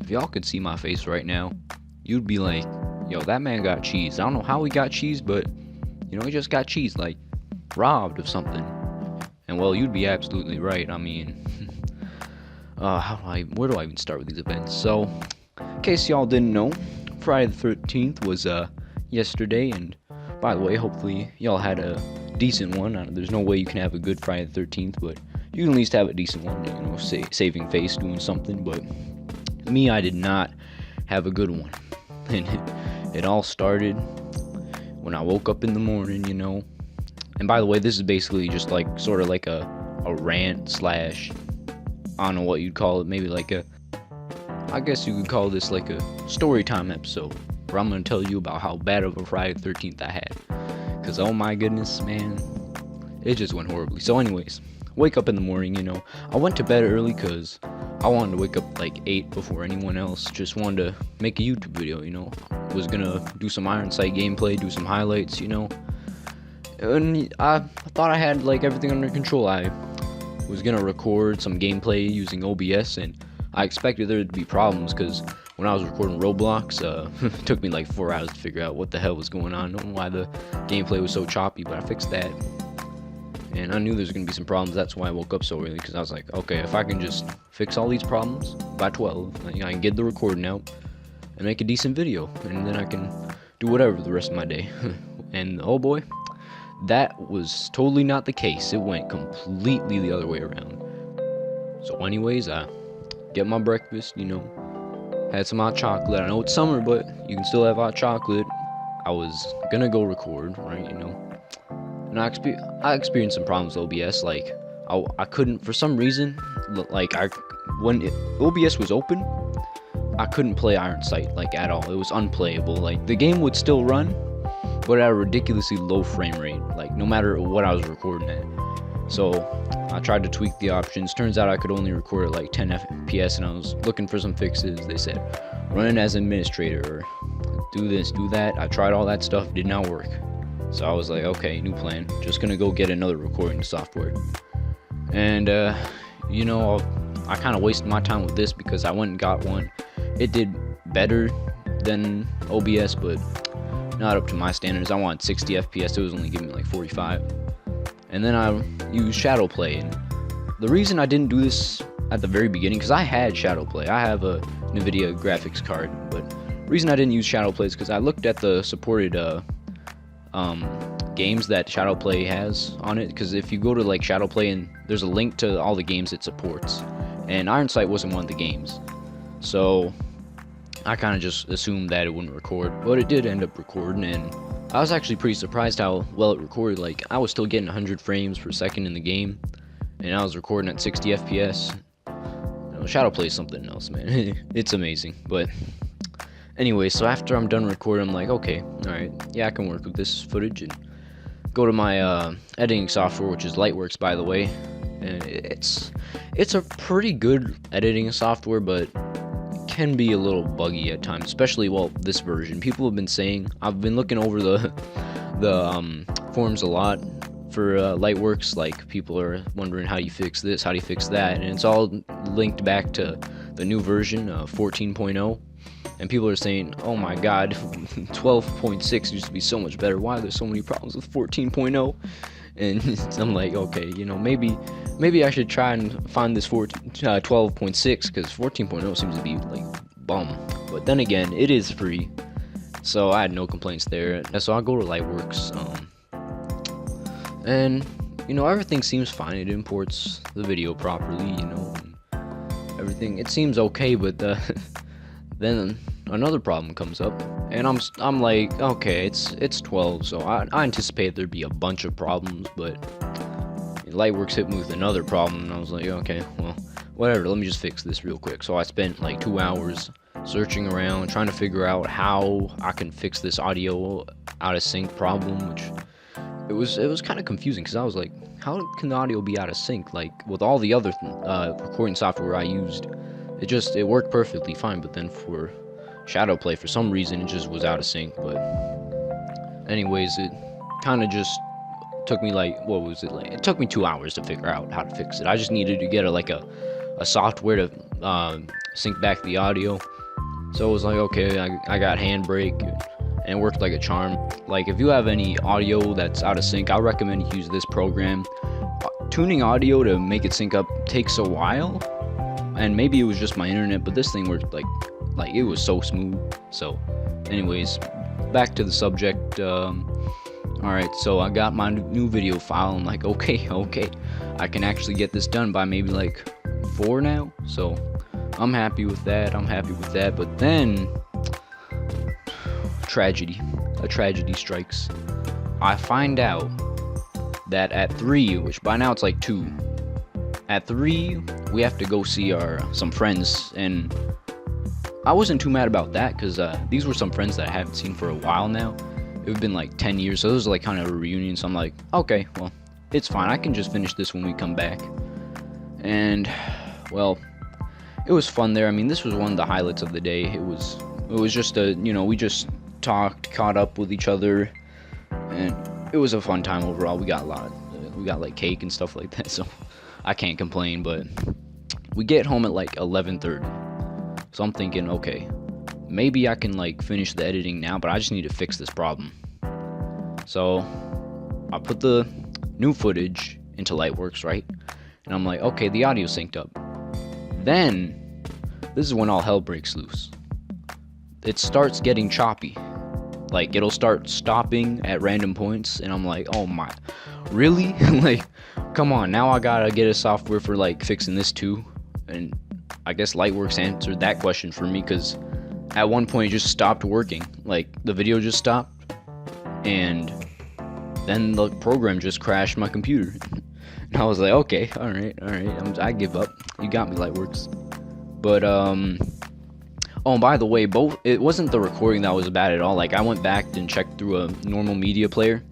if y'all could see my face right now, you'd be like, yo, that man got cheese. I don't know how he got cheese, but he just got cheese, like robbed of something. And well, you'd be absolutely right. I mean, where do I even start with these events? So, in case y'all didn't know, Friday the 13th was yesterday, and by the way, hopefully y'all had a decent one. There's no way you can have a good Friday the 13th, but you can at least have a decent one, saving face, doing something. But me, I did not have a good one. And it all started when I woke up in the morning, And by the way, this is basically just like sort of like a rant slash, I don't know what you'd call it, maybe like I guess you could call this like a story time episode, where I'm going to tell you about how bad of a Friday the 13th I had. Because oh my goodness, man, it just went horribly. So anyways, wake up in the morning, I went to bed early because I wanted to wake up like 8 before anyone else. Just wanted to make a YouTube video, Was gonna do some Iron Sight gameplay, do some highlights, And I thought I had like everything under control. I was gonna record some gameplay using OBS, and I expected there to be problems because when I was recording Roblox, it took me like 4 hours to figure out what the hell was going on. I don't know why the gameplay was so choppy, but I fixed that. And I knew there was going to be some problems. That's why I woke up so early, because I was like, okay, if I can just fix all these problems by 12, I can get the recording out and make a decent video, and then I can do whatever the rest of my day. And oh boy, that was totally not the case. It went completely the other way around. So anyways, I get my breakfast, had some hot chocolate. I know it's summer, but you can still have hot chocolate. I was gonna go record, right, And I experienced some problems with OBS, like I couldn't, for some reason, like when OBS was open, I couldn't play Iron Sight, like at all. It was unplayable. Like the game would still run, but at a ridiculously low frame rate, like no matter what I was recording at. So I tried to tweak the options. Turns out I could only record at like 10 FPS, and I was looking for some fixes. They said run it as administrator, or do this, do that. I tried all that stuff, did not work. So I was like, okay, new plan. Just gonna go get another recording software. And I kind of wasted my time with this because I went and got one. It did better than OBS, but not up to my standards. I wanted 60 FPS. It was only giving me like 45. And then I used Shadowplay, and the reason I didn't do this at the very beginning, because I had Shadowplay. I have a NVIDIA graphics card, but the reason I didn't use Shadowplay is because I looked at the supported games that Shadowplay has on it, because if you go to like Shadowplay, and there's a link to all the games it supports, and Iron Sight wasn't one of the games, so I kind of just assumed that it wouldn't record, but it did end up recording, and I was actually pretty surprised how well it recorded. Like I was still getting 100 frames per second in the game, and I was recording at 60 FPS. Shadowplay is something else, man. It's amazing. But anyway, so after I'm done recording, I'm like, okay, alright, yeah, I can work with this footage, and go to my editing software, which is Lightworks, by the way. And it's a pretty good editing software, but it can be a little buggy at times, especially, well, this version. People have been saying, I've been looking over the forums a lot for Lightworks, like people are wondering how do you fix this, how do you fix that, and it's all linked back to the new version, 14.0. And people are saying, oh my god, 12.6 used to be so much better. Why are there so many problems with 14.0? And I'm like, okay, maybe I should try and find this 12.6, because 14.0 seems to be like bum. But then again, it is free, so I had no complaints there. And so I go to Lightworks, and everything seems fine. It imports the video properly, and everything. It seems okay, but then another problem comes up, and I'm like, okay, it's 12, so I anticipated there'd be a bunch of problems, but Lightworks hit me with another problem, and I was like, okay, well, whatever, let me just fix this real quick. So I spent like 2 hours searching around, trying to figure out how I can fix this audio out of sync problem, which it was kind of confusing, because I was like, how can the audio be out of sync? Like with all the other recording software I used, it worked perfectly fine, but then for Shadowplay, for some reason, it just was out of sync. But anyways, it kind of just took me like, what was it like? It took me 2 hours to figure out how to fix it. I just needed to get a software to sync back the audio, So it was like, okay, I got handbrake, and it worked like a charm. Like, if you have any audio that's out of sync, I recommend you use this program. Tuning audio to make it sync up takes a while, and maybe it was just my internet, but this thing worked like it was so smooth. So anyways, back to the subject. Alright, so I got my new video file. I'm like, okay, I can actually get this done by maybe like 4 now. So I'm happy with that. But then a tragedy strikes. I find out that at 3, which by now it's like 2, at 3 we have to go see some friends, and I wasn't too mad about that because these were some friends that I haven't seen for a while now. It had been like 10 years, so it was like kind of a reunion. So I'm like, okay, well, it's fine. I can just finish this when we come back. And well, it was fun there. I mean, this was one of the highlights of the day. It was just we just caught up with each other, and it was a fun time overall. We got like cake and stuff like that, so I can't complain. But we get home at like 11:30, so I'm thinking, okay, maybe I can like finish the editing now, but I just need to fix this problem. So I put the new footage into Lightworks, right? And I'm like, okay, the audio synced up. Then this is when all hell breaks loose. It starts getting choppy. Like, it'll start stopping at random points, and I'm like, oh my, really? Like, come on, now I gotta get a software for like fixing this too. And I guess Lightworks answered that question for me, because at one point it just stopped working. Like, the video just stopped, and then the program just crashed my computer. And I was like, okay, all right, I give up. You got me, Lightworks. But oh, by the way, it wasn't the recording that was bad at all. Like, I went back and checked through a normal media player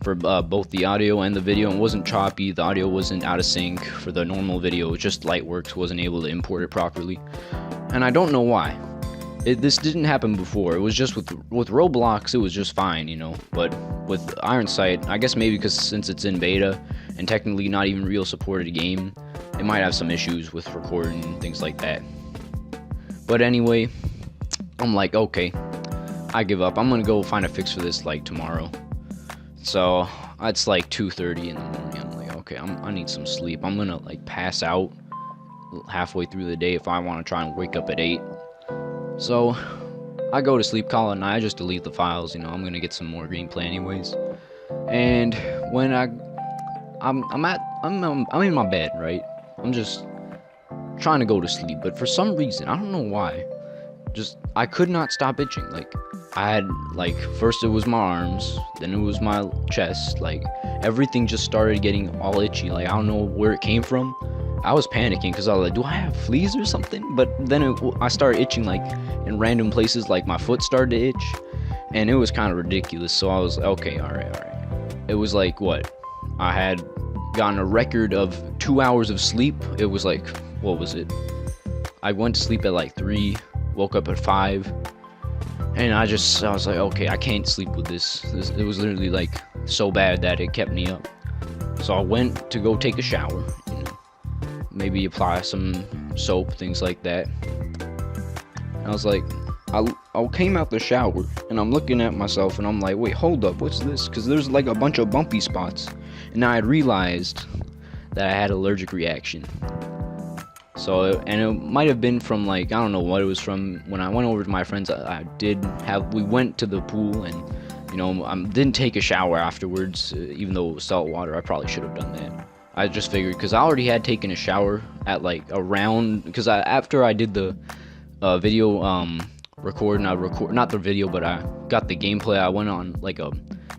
for both the audio and the video, and it wasn't choppy. The audio wasn't out of sync for the normal video. It was just Lightworks wasn't able to import it properly, and I don't know why. This didn't happen before. It was just with Roblox, it was just fine, But with Iron Sight, I guess maybe because since it's in beta and technically not even real supported game, it might have some issues with recording and things like that. But anyway, I'm like, okay, I give up. I'm gonna go find a fix for this like tomorrow. So it's like 2:30 in the morning. I'm like, okay, I need some sleep. I'm gonna like pass out halfway through the day if I want to try and wake up at 8. So I go to sleep, call it a night. I just delete the files. I'm gonna get some more gameplay anyways. And when I'm in my bed, right? I'm just trying to go to sleep, but for some reason, I don't know why, I could not stop itching. Like, I had, like, first it was my arms, then it was my chest. Like, everything just started getting all itchy. Like, I don't know where it came from. I was panicking because I was like, do I have fleas or something? But then I started itching like in random places. Like, my foot started to itch, and it was kind of ridiculous. So I was like, okay, all right. It was like, what, I had gotten a record of 2 hours of sleep. It was like, what was it? I went to sleep at like 3, woke up at 5, and I was like, okay, I can't sleep with this. It was literally like so bad that it kept me up. So I went to go take a shower, maybe apply some soap, things like that. I was like, I came out the shower and I'm looking at myself and I'm like, wait, hold up, what's this? Because there's like a bunch of bumpy spots, and I had realized that I had allergic reaction. So, and it might have been from, like, I don't know what it was from. When I went over to my friends, we went to the pool, and I didn't take a shower afterwards, even though it was salt water. I probably should have done that. I just figured, because I already had taken a shower at like around, because after I did the video not the video, but I got the gameplay. I went on like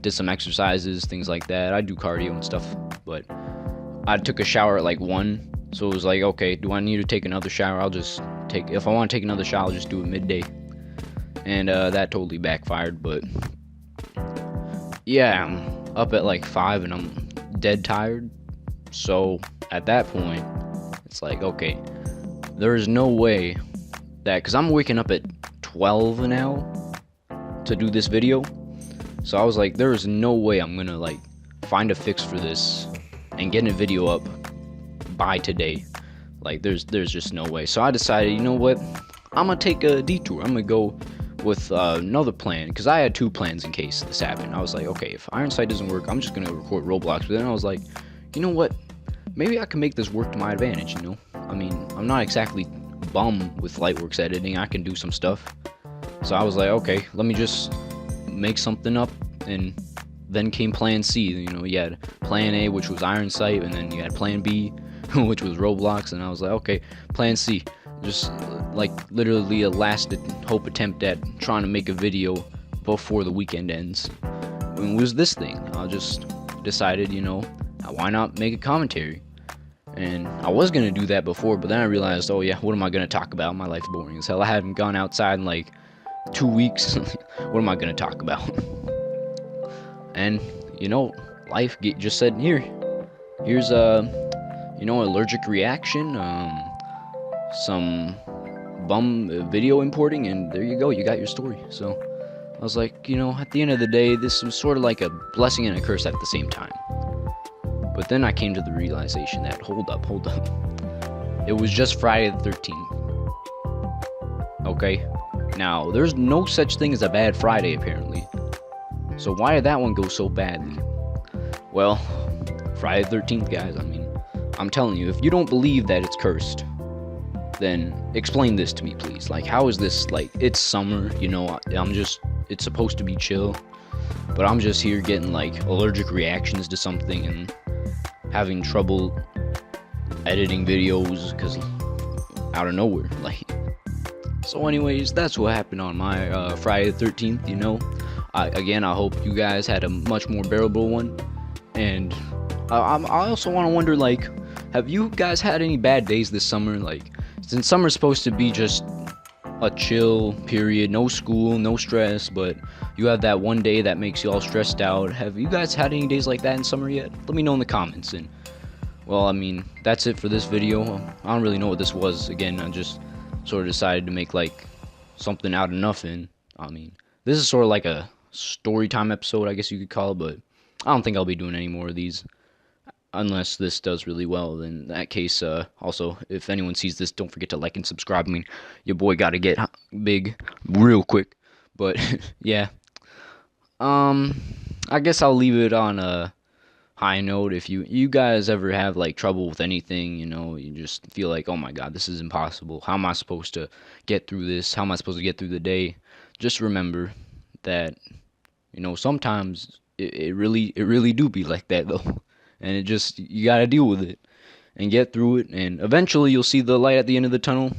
did some exercises, things like that. I do cardio and stuff, but I took a shower at like 1. So it was like, okay, do I need to take another shower? If I want to take another shower, I'll just do it midday. And that totally backfired, but yeah, I'm up at like 5 and I'm dead tired. So at that point, it's like, okay, there is no way that, because I'm waking up at 12 now to do this video. So I was like, there is no way I'm gonna like find a fix for this and get a video up by today. Like, there's just no way. So I decided, you know what, I'm gonna take a detour. I'm gonna go with another plan, because I had two plans in case this happened. I was like, okay, if Iron Sight doesn't work, I'm just gonna record Roblox. But then I was like, you know what? Maybe I can make this work to my advantage. I mean, I'm not exactly bum with Lightworks editing. I can do some stuff. So I was like, okay, let me just make something up. And then came Plan C. You had Plan A, which was Iron Sight, and then you had Plan B, which was Roblox. And I was like, okay, Plan C. Just like literally a last hope attempt at trying to make a video before the weekend ends. And it was this thing. I just decided, why not make a commentary? And I was gonna do that before, but then I realized, oh yeah, what am I gonna talk about? My life's boring as hell. I haven't gone outside in like 2 weeks. What am I gonna talk about? And life just said, here's allergic reaction, some bum video importing, and there you go, you got your story. So I was like, at the end of the day, this was sort of like a blessing and a curse at the same time. But then I came to the realization that, hold up, it was just Friday the 13th. Okay? Now, there's no such thing as a bad Friday, apparently. So why did that one go so badly? Well, Friday the 13th, guys, I mean, I'm telling you, if you don't believe that it's cursed, then explain this to me, please. Like, how is this, like, it's summer, it's supposed to be chill, but I'm just here getting, like, allergic reactions to something and having trouble editing videos because out of nowhere, like. So anyways, that's what happened on my Friday the 13th. I hope you guys had a much more bearable one. And I also want to wonder, like, have you guys had any bad days this summer? Like, since summer's supposed to be just a chill period, no school, no stress, but you have that one day that makes you all stressed out. Have you guys had any days like that in summer yet? Let me know in the comments. And well, I mean, that's it for this video. I don't really know what this was. Again, I just sort of decided to make like something out of nothing. I mean, this is sort of like a story time episode, I guess you could call it, but I don't think I'll be doing any more of these unless this does really well. Then in that case, also, if anyone sees this, don't forget to like and subscribe. I mean, your boy gotta get big real quick. But yeah, I guess I'll leave it on a high note. If you guys ever have like trouble with anything, you just feel like, oh my god, this is impossible, how am I supposed to get through this, how am I supposed to get through the day, just remember that sometimes it really do be like that though. And you gotta deal with it and get through it, and eventually you'll see the light at the end of the tunnel.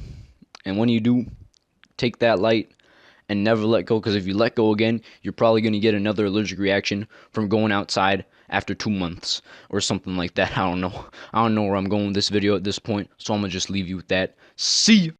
And when you do, take that light and never let go, because if you let go again, you're probably going to get another allergic reaction from going outside after 2 months or something like that. I don't know where I'm going with this video at this point, so I'm going to just leave you with that. See ya!